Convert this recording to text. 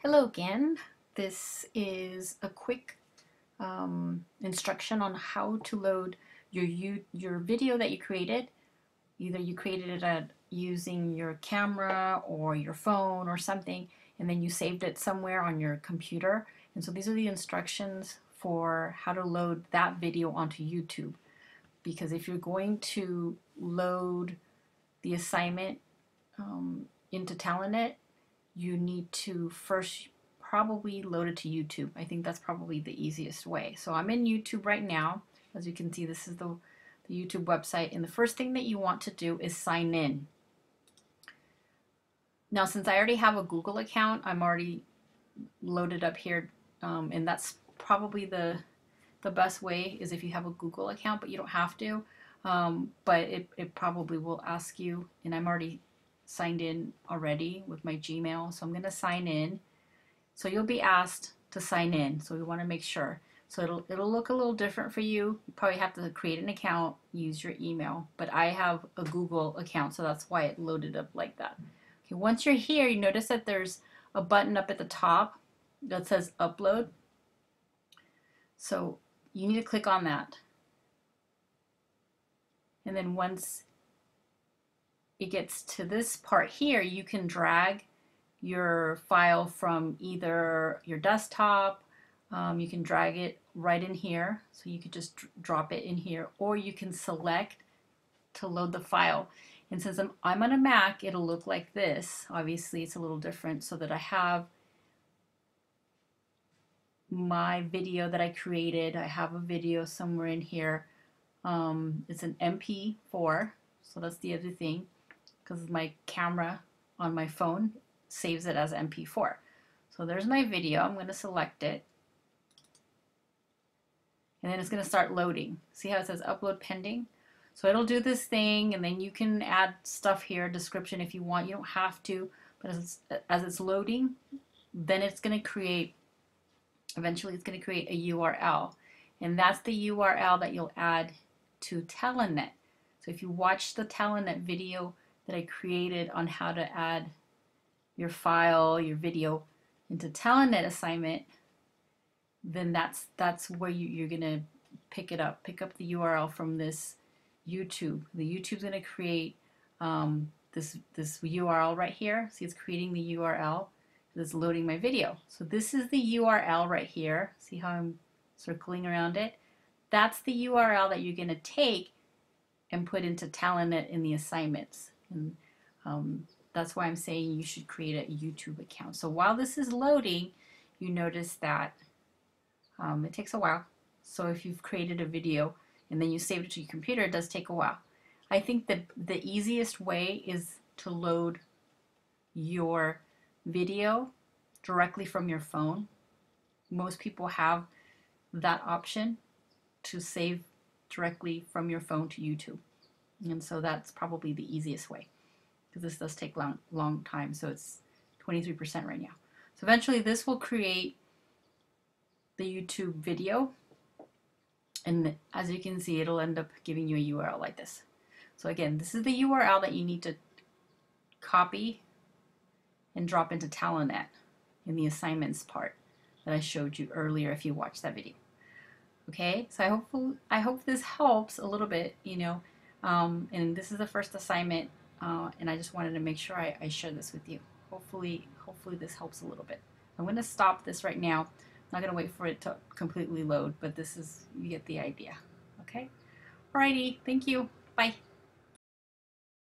Hello again. This is a quick instruction on how to load your video that you created. Either you created it using your camera or your phone or something, and then you saved it somewhere on your computer. And so these are the instructions for how to load that video onto YouTube. Because if you're going to load the assignment into TalonNet, you need to first probably load it to YouTube. I think that's probably the easiest way. So I'm in YouTube right now. As you can see, this is the YouTube website. And the first thing that you want to do is sign in. Now, since I already have a Google account, I'm already loaded up here. And that's probably the best way is if you have a Google account, but you don't have to. But it probably will ask you, and I'm already signed in already with my Gmail, so I'm going to sign in. So you'll be asked to sign in, so we want to make sure. So it'll look a little different for you. You probably have to create an account, use your email, but I have a Google account, so that's why it loaded up like that. Okay, once you're here, you notice that there's a button up at the top that says upload. So you need to click on that. And then once it gets to this part here, you can drag your file from either your desktop, you can drag it right in here, so you could just drop it in here, or you can select to load the file. And since I'm on a Mac, it'll look like this. Obviously it's a little different, so that I have my video that I created. I have a video somewhere in here. It's an MP4, so that's the other thing, because my camera on my phone saves it as MP4. So there's my video. I'm going to select it. And then it's going to start loading. See how it says upload pending? So it'll do this thing, and then you can add stuff here, description if you want. You don't have to, but as it's loading, then it's going to create, eventually it's going to create a URL. And that's the URL that you'll add to TalonNet. So if you watch the TalonNet video that I created on how to add your file, your video into TalonNet assignment, then that's where you're gonna pick up the URL from this YouTube. The YouTube's gonna create this URL right here. See, it's creating the URL. It's loading my video. So this is the URL right here. See how I'm circling around it? That's the URL that you're gonna take and put into TalonNet in the assignments. And that's why I'm saying you should create a YouTube account. So while this is loading, you notice that it takes a while. So if you've created a video and then you saved it to your computer, it does take a while. I think that the easiest way is to load your video directly from your phone. Most people have that option to save directly from your phone to YouTube. And so that's probably the easiest way, because this does take long time. So it's 23% right now. So eventually this will create the YouTube video, and as you can see, it'll end up giving you a URL like this. So again, this is the URL that you need to copy and drop into TalonNet in the assignments part that I showed you earlier if you watched that video. Okay, so I hope this helps a little bit, you know, and this is the first assignment, and I just wanted to make sure I share this with you. Hopefully this helps a little bit. I'm going to stop this right now. I'm not going to wait for it to completely load, but you get the idea. Okay, alrighty, thank you, bye.